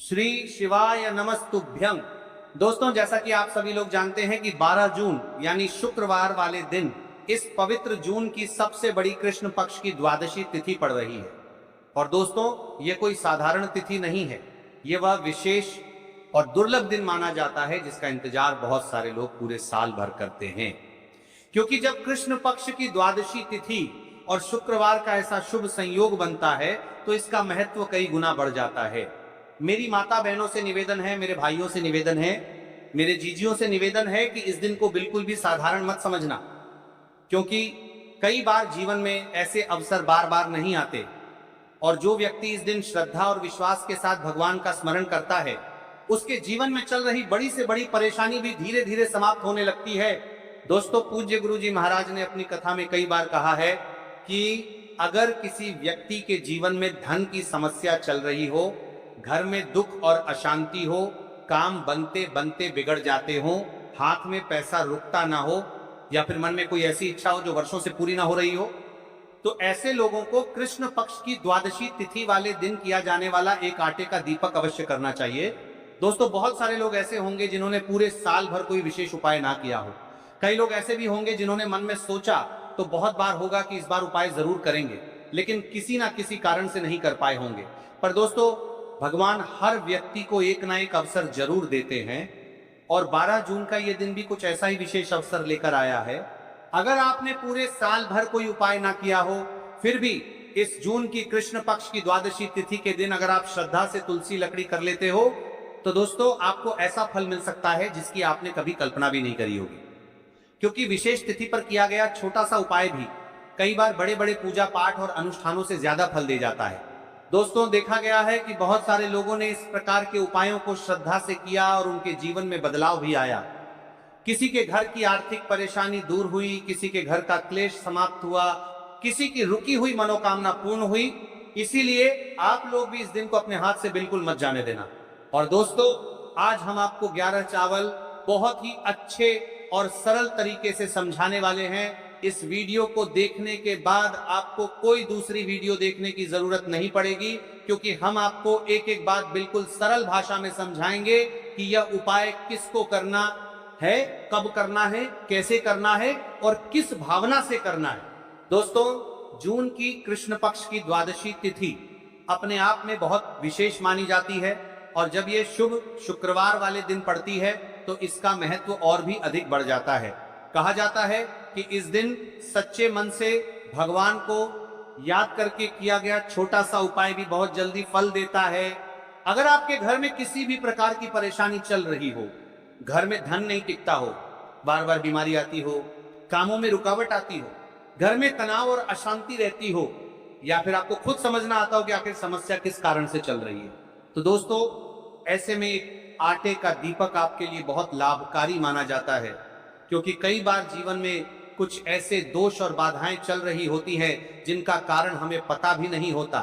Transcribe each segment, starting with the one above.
श्री शिवाय नमस्तुभ्यं। दोस्तों, जैसा कि आप सभी लोग जानते हैं कि 12 जून यानी शुक्रवार वाले दिन इस पवित्र जून की सबसे बड़ी कृष्ण पक्ष की द्वादशी तिथि पड़ रही है। और दोस्तों, ये कोई साधारण तिथि नहीं है, ये वह विशेष और दुर्लभ दिन माना जाता है जिसका इंतजार बहुत सारे लोग पूरे साल भर करते हैं। क्योंकि जब कृष्ण पक्ष की द्वादशी तिथि और शुक्रवार का ऐसा शुभ संयोग बनता है तो इसका महत्व कई गुना बढ़ जाता है। मेरी माता बहनों से निवेदन है, मेरे भाइयों से निवेदन है, मेरे जीजियों से निवेदन है कि इस दिन को बिल्कुल भी साधारण मत समझना, क्योंकि कई बार जीवन में ऐसे अवसर बार बार नहीं आते। और जो व्यक्ति इस दिन श्रद्धा और विश्वास के साथ भगवान का स्मरण करता है, उसके जीवन में चल रही बड़ी से बड़ी परेशानी भी धीरे धीरे समाप्त होने लगती है। दोस्तों, पूज्य गुरु जी महाराज ने अपनी कथा में कई बार कहा है कि अगर किसी व्यक्ति के जीवन में धन की समस्या चल रही हो, घर में दुख और अशांति हो, काम बनते बनते बिगड़ जाते हो, हाथ में पैसा रुकता ना हो, या फिर मन में कोई ऐसी इच्छा हो जो वर्षों से पूरी ना हो रही हो, तो ऐसे लोगों को कृष्ण पक्ष की द्वादशी तिथि वाले दिन किया जाने वाला एक आटे का दीपक अवश्य करना चाहिए। दोस्तों, बहुत सारे लोग ऐसे होंगे जिन्होंने पूरे साल भर कोई विशेष उपाय ना किया हो। कई लोग ऐसे भी होंगे जिन्होंने मन में सोचा तो बहुत बार होगा कि इस बार उपाय जरूर करेंगे, लेकिन किसी ना किसी कारण से नहीं कर पाए होंगे। पर दोस्तों, भगवान हर व्यक्ति को एक ना एक अवसर जरूर देते हैं, और 12 जून का ये दिन भी कुछ ऐसा ही विशेष अवसर लेकर आया है। अगर आपने पूरे साल भर कोई उपाय ना किया हो, फिर भी इस जून की कृष्ण पक्ष की द्वादशी तिथि के दिन अगर आप श्रद्धा से तुलसी लकड़ी कर लेते हो, तो दोस्तों आपको ऐसा फल मिल सकता है जिसकी आपने कभी कल्पना भी नहीं करी होगी। क्योंकि विशेष तिथि पर किया गया छोटा सा उपाय भी कई बार बड़े बड़े पूजा पाठ और अनुष्ठानों से ज्यादा फल दे जाता है। दोस्तों, देखा गया है कि बहुत सारे लोगों ने इस प्रकार के उपायों को श्रद्धा से किया और उनके जीवन में बदलाव भी आया। किसी के घर की आर्थिक परेशानी दूर हुई, किसी के घर का क्लेश समाप्त हुआ, किसी की रुकी हुई मनोकामना पूर्ण हुई। इसीलिए आप लोग भी इस दिन को अपने हाथ से बिल्कुल मत जाने देना। और दोस्तों, आज हम आपको 11 चावल बहुत ही अच्छे और सरल तरीके से समझाने वाले हैं। इस वीडियो को देखने के बाद आपको कोई दूसरी वीडियो देखने की जरूरत नहीं पड़ेगी, क्योंकि हम आपको एक एक बात बिल्कुल सरल भाषा में समझाएंगे कि यह उपाय किसको करना है, कब करना है, कैसे करना है और किस भावना से करना है। दोस्तों, जून की कृष्ण पक्ष की द्वादशी तिथि अपने आप में बहुत विशेष मानी जाती है, और जब ये शुभ शुक्रवार वाले दिन पड़ती है तो इसका महत्व और भी अधिक बढ़ जाता है। कहा जाता है कि इस दिन सच्चे मन से भगवान को याद करके किया गया छोटा सा उपाय भी बहुत जल्दी फल देता है। अगर आपके घर में किसी भी प्रकार की परेशानी चल रही हो, घर में धन नहीं टिकता हो, बार बार बीमारी आती हो, कामों में रुकावट आती हो, घर में तनाव और अशांति रहती हो, या फिर आपको खुद समझना आता हो कि आखिर समस्या किस कारण से चल रही है, तो दोस्तों ऐसे में एक आटे का दीपक आपके लिए बहुत लाभकारी माना जाता है। क्योंकि कई बार जीवन में कुछ ऐसे दोष और बाधाएं चल रही होती हैं जिनका कारण हमें पता भी नहीं होता,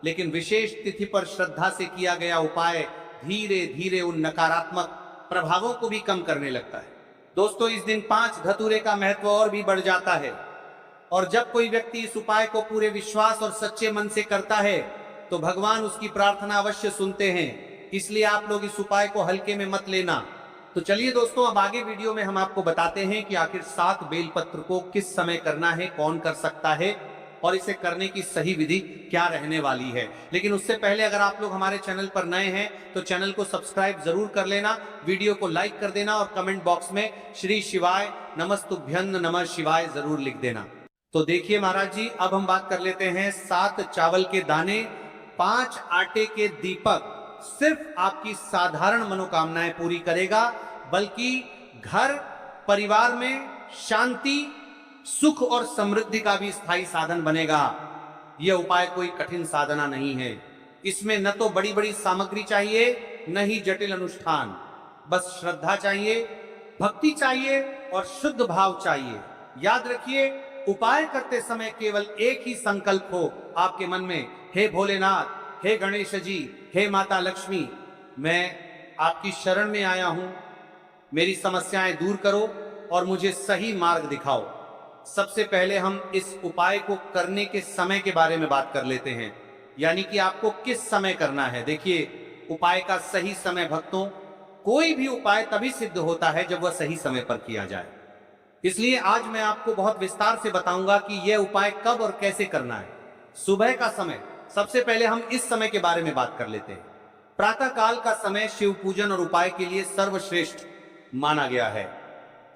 लेकिन विशेष तिथि पर श्रद्धा से किया गया उपाय धीरे धीरे उन नकारात्मक प्रभावों को भी कम करने लगता है। दोस्तों, इस दिन 5 धतूरे का महत्व और भी बढ़ जाता है, और जब कोई व्यक्ति इस उपाय को पूरे विश्वास और सच्चे मन से करता है तो भगवान उसकी प्रार्थना अवश्य सुनते हैं। इसलिए आप लोग इस उपाय को हल्के में मत लेना। तो चलिए दोस्तों, अब आगे वीडियो में हम आपको बताते हैं कि आखिर 7 बेलपत्र को किस समय करना है, कौन कर सकता है, और इसे करने की सही विधि क्या रहने वाली है। लेकिन उससे पहले अगर आप लोग हमारे चैनल पर नए हैं तो चैनल को सब्सक्राइब जरूर कर लेना, वीडियो को लाइक कर देना, और कमेंट बॉक्स में श्री शिवाय नमस्तुभ्यं नमः शिवाय जरूर लिख देना। तो देखिए महाराज जी, अब हम बात कर लेते हैं 7 चावल के दाने, 5 आटे के दीपक सिर्फ आपकी साधारण मनोकामनाएं पूरी करेगा, बल्कि घर परिवार में शांति, सुख और समृद्धि का भी स्थायी साधन बनेगा। यह उपाय कोई कठिन साधना नहीं है। इसमें न तो बड़ी बड़ी सामग्री चाहिए, न ही जटिल अनुष्ठान। बस श्रद्धा चाहिए, भक्ति चाहिए और शुद्ध भाव चाहिए। याद रखिए, उपाय करते समय केवल एक ही संकल्प हो आपके मन में, हे भोलेनाथ, हे गणेश जी, हे माता लक्ष्मी, मैं आपकी शरण में आया हूं, मेरी समस्याएं दूर करो और मुझे सही मार्ग दिखाओ। सबसे पहले हम इस उपाय को करने के समय के बारे में बात कर लेते हैं, यानी कि आपको किस समय करना है। देखिए, उपाय का सही समय भक्तों, कोई भी उपाय तभी सिद्ध होता है जब वह सही समय पर किया जाए। इसलिए आज मैं आपको बहुत विस्तार से बताऊंगा कि यह उपाय कब और कैसे करना है। सुबह का समय, सबसे पहले हम इस समय के बारे में बात कर लेते हैं। प्रातः काल का समय शिव पूजन और उपाय के लिए सर्वश्रेष्ठ माना गया है।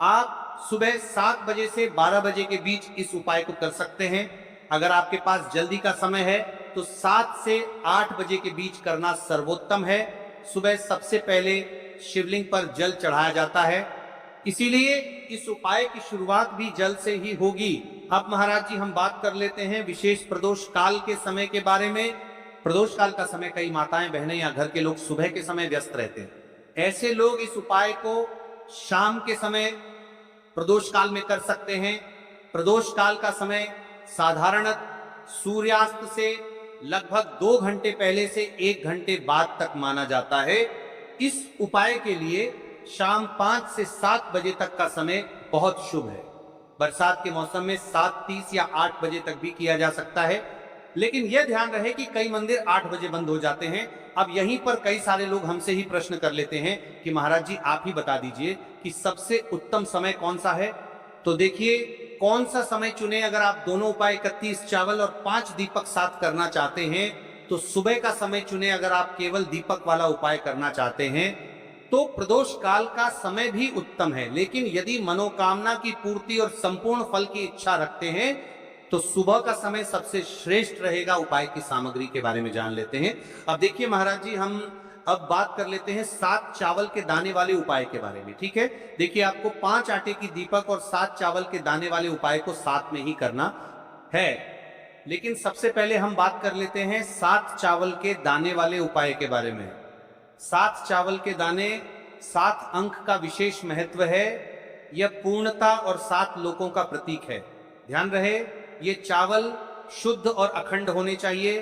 आप सुबह 7 बजे से 12 बजे के बीच इस उपाय को कर सकते हैं। अगर आपके पास जल्दी का समय है तो 7 से 8 बजे के बीच करना सर्वोत्तम है। सुबह सबसे पहले शिवलिंग पर जल चढ़ाया जाता है, इसीलिए इस उपाय की शुरुआत भी जल से ही होगी। अब महाराज जी हम बात कर लेते हैं विशेष प्रदोष काल के समय के बारे में। प्रदोष काल का समय कई माताएं बहनें या घर के लोग सुबह के समय व्यस्त रहते हैं। ऐसे लोग इस उपाय को शाम के समय प्रदोष काल में कर सकते हैं। प्रदोष काल का समय साधारणतः सूर्यास्त से लगभग 2 घंटे पहले से 1 घंटे बाद तक माना जाता है। इस उपाय के लिए शाम 5 से 7 बजे तक का समय बहुत शुभ है। बरसात के मौसम में 7:30 या 8 बजे तक भी किया जा सकता है, लेकिन यह ध्यान रहे कि कई मंदिर 8 बजे बंद हो जाते हैं। अब यहीं पर कई सारे लोग हमसे ही प्रश्न कर लेते हैं कि महाराज जी आप ही बता दीजिए कि सबसे उत्तम समय कौन सा है। तो देखिए कौन सा समय चुने। अगर आप दोनों उपाय 31 चावल और 5 दीपक साथ करना चाहते हैं तो सुबह का समय चुने। अगर आप केवल दीपक वाला उपाय करना चाहते हैं तो प्रदोष काल का समय भी उत्तम है, लेकिन यदि मनोकामना की पूर्ति और संपूर्ण फल की इच्छा रखते हैं तो सुबह का समय सबसे श्रेष्ठ रहेगा। उपाय की सामग्री के बारे में जान लेते हैं। अब देखिए महाराज जी हम अब बात कर लेते हैं 7 चावल के दाने वाले उपाय के बारे में, ठीक है। देखिए आपको 5 आटे की दीपक और 7 चावल के दाने वाले उपाय को साथ में ही करना है। लेकिन सबसे पहले हम बात कर लेते हैं 7 चावल के दाने वाले उपाय के बारे में। 7 चावल के दाने 7 अंक का विशेष महत्व है। यह पूर्णता और 7 लोकों का प्रतीक है। ध्यान रहे ये चावल शुद्ध और अखंड होने चाहिए।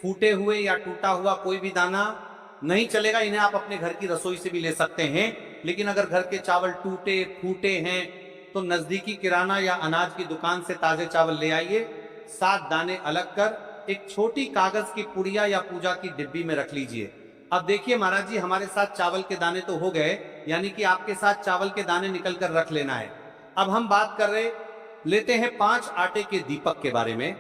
फूटे हुए या टूटा हुआ कोई भी दाना नहीं चलेगा। इन्हें आप अपने घर की रसोई से भी ले सकते हैं, लेकिन अगर घर के चावल टूटे फूटे हैं तो नजदीकी किराना या अनाज की दुकान से ताजे चावल ले आइए। 7 दाने अलग कर एक छोटी कागज की पुड़िया या पूजा की डिब्बी में रख लीजिए। अब देखिए महाराज जी हमारे साथ चावल के दाने तो हो गए, यानी कि आपके साथ चावल के दाने निकल कर रख लेना है। अब हम बात कर लेते हैं 5 आटे के दीपक के बारे में।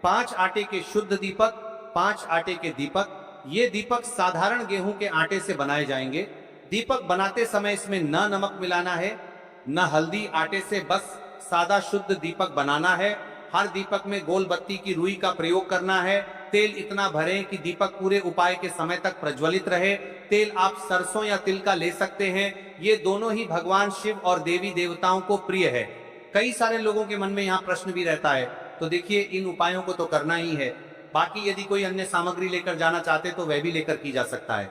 5 आटे के शुद्ध दीपक, 5 आटे के दीपक। ये दीपक साधारण गेहूं के आटे से बनाए जाएंगे। दीपक बनाते समय इसमें न नमक मिलाना है न हल्दी। आटे से बस सादा शुद्ध दीपक बनाना है। हर दीपक में गोल बत्ती की रुई का प्रयोग करना है। तेल इतना भरें कि दीपक पूरे उपाय के समय तक प्रज्वलित रहे। तेल आप सरसों या तिल का ले सकते हैं। ये दोनों ही भगवान शिव और देवी देवताओं को प्रिय है। कई सारे लोगों के मन में यहाँ प्रश्न भी रहता है, तो देखिए इन उपायों को तो करना ही है। बाकी यदि कोई अन्य सामग्री लेकर जाना चाहते तो वह भी लेकर की जा सकता है।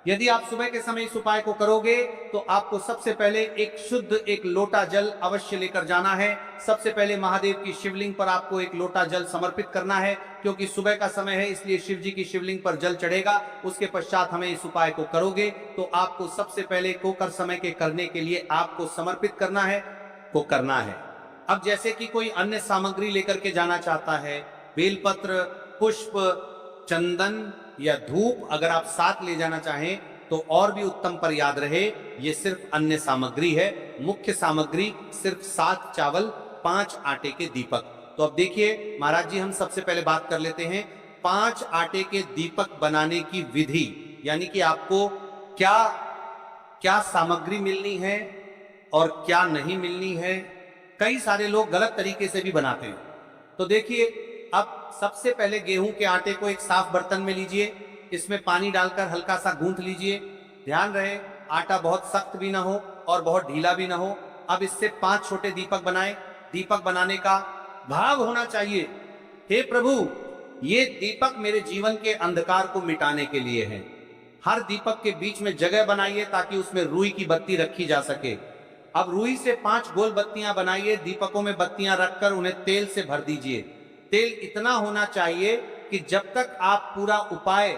यदि आप सुबह के समय इस उपाय को करोगे तो आपको सबसे पहले एक शुद्ध 1 लोटा जल अवश्य लेकर जाना है। सबसे पहले महादेव की शिवलिंग पर आपको 1 लोटा जल समर्पित करना है, क्योंकि सुबह का समय है इसलिए शिव जी की शिवलिंग पर जल चढ़ेगा। उसके पश्चात हमें इस उपाय को करोगे तो आपको सबसे पहले कोकर समय के करने के लिए आपको समर्पित करना है। अब जैसे कि कोई अन्य सामग्री लेकर के जाना चाहता है, बेलपत्र, पुष्प, चंदन या धूप अगर आप साथ ले जाना चाहें तो और भी उत्तम, पर याद रहे ये सिर्फ अन्य सामग्री है। मुख्य सामग्री सिर्फ 7 चावल 5 आटे के दीपक। तो अब देखिए महाराज जी हम सबसे पहले बात कर लेते हैं 5 आटे के दीपक बनाने की विधि, यानी कि आपको क्या क्या सामग्री मिलनी है और क्या नहीं मिलनी है। कई सारे लोग गलत तरीके से भी बनाते हैं। तो देखिए अब सबसे पहले गेहूं के आटे को एक साफ बर्तन में लीजिए। इसमें पानी डालकर हल्का सा गूंथ लीजिए। ध्यान रहे आटा बहुत सख्त भी ना हो और बहुत ढीला भी ना हो। अब इससे 5 छोटे दीपक बनाएं। दीपक बनाने का भाव होना चाहिए, हे प्रभु ये दीपक मेरे जीवन के अंधकार को मिटाने के लिए है। हर दीपक के बीच में जगह बनाइए ताकि उसमें रुई की बत्ती रखी जा सके। अब रुई से 5 गोल बत्तियां बनाइए। दीपकों में बत्तियां रखकर उन्हें तेल से भर दीजिए। तेल इतना होना चाहिए कि जब तक आप पूरा उपाय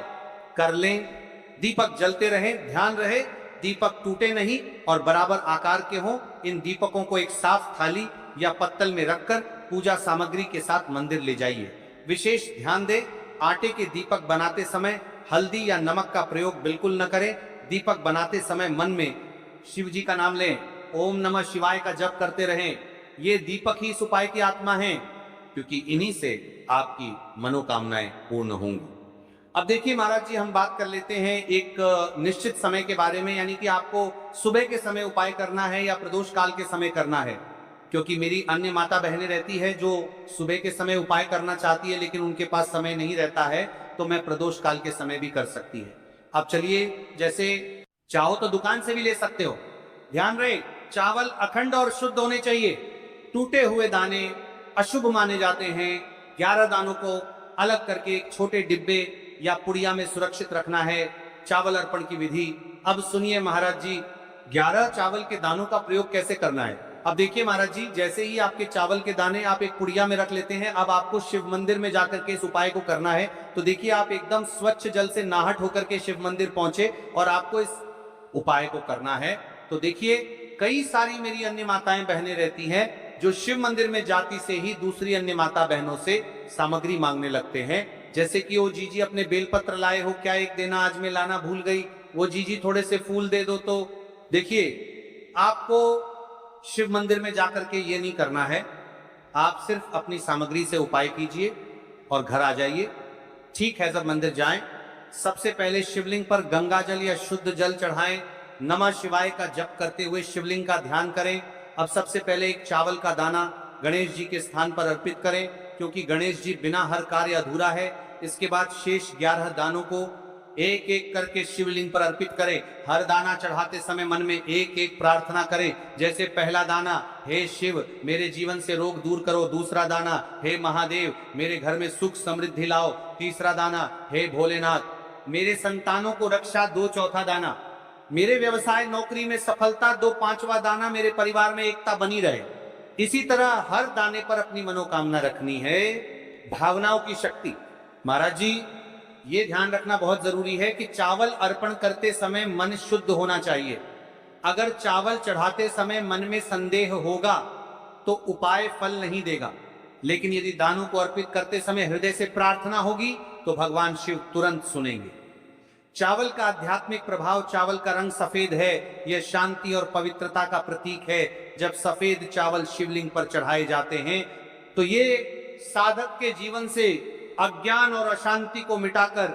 कर लें दीपक जलते रहें। ध्यान रहे दीपक टूटे नहीं और बराबर आकार के हों। इन दीपकों को एक साफ थाली या पत्तल में रखकर पूजा सामग्री के साथ मंदिर ले जाइए। विशेष ध्यान दें आटे के दीपक बनाते समय हल्दी या नमक का प्रयोग बिल्कुल न करें। दीपक बनाते समय मन में शिव जी का नाम लें, ओम नमः शिवाय का जप करते रहें। ये दीपक ही इस उपाय की आत्मा है, क्योंकि इन्हीं से आपकी मनोकामनाएं पूर्ण होंगी। अब देखिए महाराज जी, हम बात कर लेते हैं एक निश्चित समय के बारे में, यानी कि आपको सुबह के समय उपाय करना है या प्रदोष काल के समय करना है। क्योंकि मेरी अन्य माता बहनें रहती है जो सुबह के समय उपाय करना चाहती है, लेकिन उनके पास समय नहीं रहता है, तो मैं प्रदोष काल के समय भी कर सकती है। अब चलिए, जैसे चाहो तो दुकान से भी ले सकते हो। ध्यान रहे, चावल अखंड और शुद्ध होने चाहिए। टूटे हुए दाने अशुभ माने जाते हैं। 11 दानों को अलग करके एक छोटे डिब्बे या पुड़िया में सुरक्षित रखना है। चावल अर्पण की विधि अब सुनिए महाराज जी। 11 चावल के दानों का प्रयोग कैसे करना है। अब देखिए महाराज जी, जैसे ही आपके चावल के दाने आप एक पुड़िया में रख लेते हैं, अब आपको शिव मंदिर में जाकर के इस उपाय को करना है। तो देखिए, आप एकदम स्वच्छ जल से नहाट होकर के शिव मंदिर पहुंचे और आपको इस उपाय को करना है। तो देखिए, कई सारी मेरी अन्य माताएं बहनें रहती हैं जो शिव मंदिर में जाती से ही दूसरी अन्य माता बहनों से सामग्री मांगने लगते हैं। जैसे कि वो जीजी अपने बेलपत्र लाए हो, क्या एक देना, आज मैं लाना भूल गई, वो जीजी थोड़े से फूल दे दो। तो देखिए, आपको शिव मंदिर में जाकर के ये नहीं करना है। आप सिर्फ अपनी सामग्री से उपाय कीजिए और घर आ जाइए। ठीक है, जब मंदिर जाएं, सबसे पहले शिवलिंग पर गंगा जल या शुद्ध जल चढ़ाएं। नमः शिवाय का जप करते हुए शिवलिंग का ध्यान करें। अब सबसे पहले एक चावल का दाना गणेश जी के स्थान पर अर्पित करें, क्योंकि गणेश जी बिना हर कार्य अधूरा है। इसके बाद शेष 11 दानों को एक एक करके शिवलिंग पर अर्पित करें। हर दाना चढ़ाते समय मन में एक एक प्रार्थना करें। जैसे पहला दाना, हे शिव मेरे जीवन से रोग दूर करो। दूसरा दाना, हे महादेव मेरे घर में सुख समृद्धि लाओ। तीसरा दाना, हे भोलेनाथ मेरे संतानों को रक्षा दो। चौथा दाना, मेरे व्यवसाय नौकरी में सफलता दो। पांचवा दाना, मेरे परिवार में एकता बनी रहे। इसी तरह हर दाने पर अपनी मनोकामना रखनी है। भावनाओं की शक्ति, महाराज जी ये ध्यान रखना बहुत जरूरी है कि चावल अर्पण करते समय मन शुद्ध होना चाहिए। अगर चावल चढ़ाते समय मन में संदेह होगा तो उपाय फल नहीं देगा, लेकिन यदि दानों को अर्पित करते समय हृदय से प्रार्थना होगी तो भगवान शिव तुरंत सुनेंगे। चावल का आध्यात्मिक प्रभाव, चावल का रंग सफेद है, यह शांति और पवित्रता का प्रतीक है। जब सफेद चावल शिवलिंग पर चढ़ाए जाते हैं तो ये साधक के जीवन से अज्ञान और अशांति को मिटाकर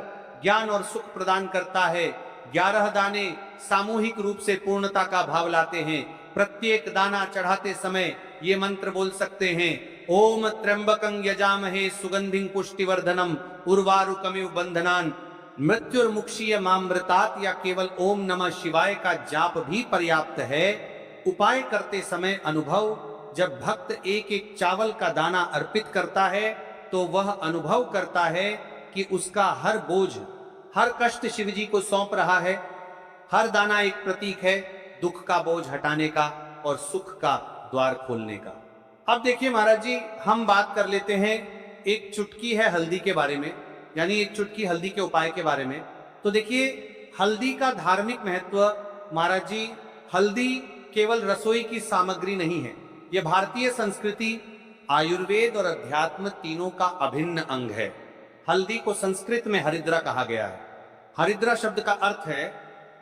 ज्ञान और सुख प्रदान करता है। 11 दाने सामूहिक रूप से पूर्णता का भाव लाते हैं। प्रत्येक दाना चढ़ाते समय ये मंत्र बोल सकते हैं, ओम त्र्यंबकं यजामहे सुगंधिं पुष्टिवर्धनम उर्वारुकमिव बंधनान मृत्युर्मुक्षीय मामृतात्, या केवल ओम नमः शिवाय का जाप भी पर्याप्त है। उपाय करते समय अनुभव, जब भक्त एक एक चावल का दाना अर्पित करता है तो वह अनुभव करता है कि उसका हर बोझ, हर कष्ट शिव जी को सौंप रहा है। हर दाना एक प्रतीक है दुख का बोझ हटाने का और सुख का द्वार खोलने का। अब देखिए महाराज जी, हम बात कर लेते हैं एक चुटकी है हल्दी के बारे में, यानी एक चुटकी हल्दी के उपाय के बारे में। तो देखिए, हल्दी का धार्मिक महत्व, महाराज जी हल्दी केवल रसोई की सामग्री नहीं है, यह भारतीय संस्कृति, आयुर्वेद और अध्यात्म तीनों का अभिन्न अंग है। हल्दी को संस्कृत में हरिद्रा कहा गया है। हरिद्रा शब्द का अर्थ है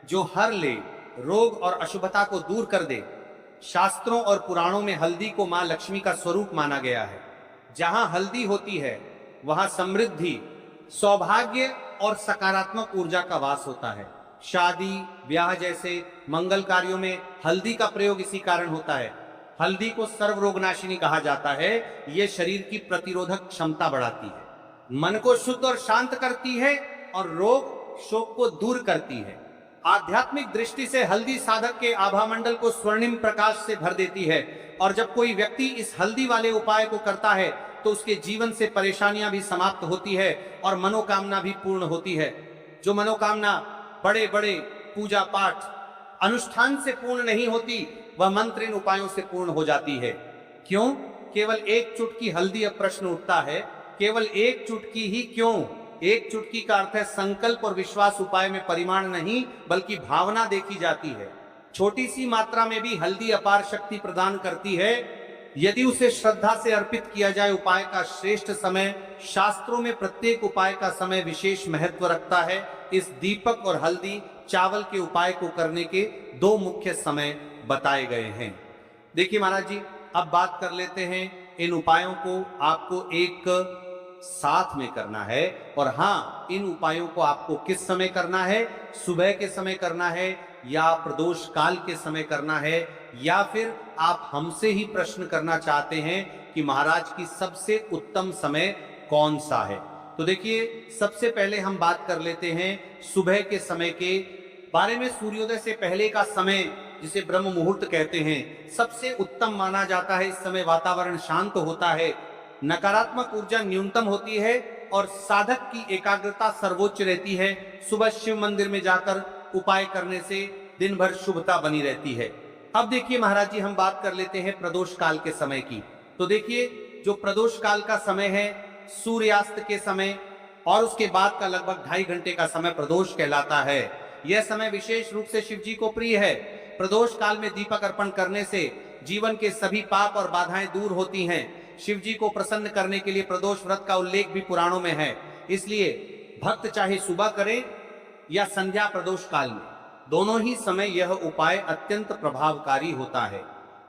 जो हर ले, रोग और अशुभता को दूर कर दे। शास्त्रों और पुराणों में हल्दी को मां लक्ष्मी का स्वरूप माना गया है। जहां हल्दी होती है वहां समृद्धि, सौभाग्य और सकारात्मक ऊर्जा का वास होता है। शादी ब्याह जैसे मंगल कार्यों में हल्दी का प्रयोग इसी कारण होता है। हल्दी को सर्व रोगनाशिनी कहा जाता है। यह शरीर की प्रतिरोधक क्षमता बढ़ाती है, मन को शुद्ध और शांत करती है और रोग शोक को दूर करती है। आध्यात्मिक दृष्टि से हल्दी साधक के आभामंडल को स्वर्णिम प्रकाश से भर देती है। और जब कोई व्यक्ति इस हल्दी वाले उपाय को करता है तो उसके जीवन से परेशानियां भी समाप्त होती है और मनोकामना भी पूर्ण होती है। जो मनोकामना बड़े बड़े पूजा पाठ अनुष्ठान से पूर्ण नहीं होती, वह मंत्र इन उपायों से पूर्ण हो जाती है। क्यों? केवल एक चुटकी हल्दी। अब प्रश्न उठता है, केवल एक चुटकी ही क्यों? एक चुटकी का अर्थ है संकल्प और विश्वास। उपाय में परिमाण नहीं बल्कि भावना देखी जाती है। छोटी सी मात्रा में भी हल्दी अपार शक्ति प्रदान करती है। यदि उसे श्रद्धा से अर्पित किया जाए। उपाय का श्रेष्ठ समय, शास्त्रों में प्रत्येक उपाय का समय विशेष महत्व रखता है। इस दीपक और हल्दी चावल के उपाय को करने के दो मुख्य समय बताए गए हैं। देखिए महाराज जी, अब बात कर लेते हैं इन उपायों को आपको एक साथ में करना है। और हाँ, इन उपायों को आपको किस समय करना है? सुबह के समय करना है या प्रदोष काल के समय करना है, या फिर आप हमसे ही प्रश्न करना चाहते हैं कि महाराज की सबसे उत्तम समय कौन सा है? तो देखिए, सबसे पहले हम बात कर लेते हैं सुबह के समय के बारे में। सूर्योदय से पहले का समय, जिसे ब्रह्म मुहूर्त कहते हैं, सबसे उत्तम माना जाता है। इस समय वातावरण शांत होता है, नकारात्मक ऊर्जा न्यूनतम होती है और साधक की एकाग्रता सर्वोच्च रहती है। सुबह शिव मंदिर में जाकर उपाय करने से दिन भर शुभता बनी रहती है। अब देखिए महाराज जी, हम बात कर लेते हैं प्रदोष काल के समय की। तो देखिए, जो प्रदोष काल का समय है, सूर्यास्त के समय और उसके बाद का लगभग 2.5 घंटे का समय प्रदोष कहलाता है। यह समय विशेष रूप से शिव जी को प्रिय है। प्रदोष काल में दीपक अर्पण करने से जीवन के सभी पाप और बाधाएं दूर होती हैं। शिव जी को प्रसन्न करने के लिए प्रदोष व्रत का उल्लेख भी पुराणों में है। इसलिए भक्त चाहे सुबह करें या संध्या प्रदोष काल में, दोनों ही समय यह उपाय अत्यंत प्रभावकारी होता है।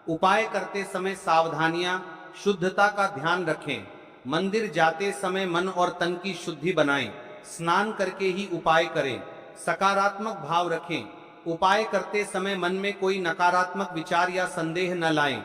उपाय करते समय सावधानियां, शुद्धता का ध्यान रखें। मंदिर जाते समय मन और तन की शुद्धि बनाएं। स्नान करके ही उपाय करें। सकारात्मक भाव रखें। उपाय करते समय मन में कोई नकारात्मक विचार या संदेह न लाएं।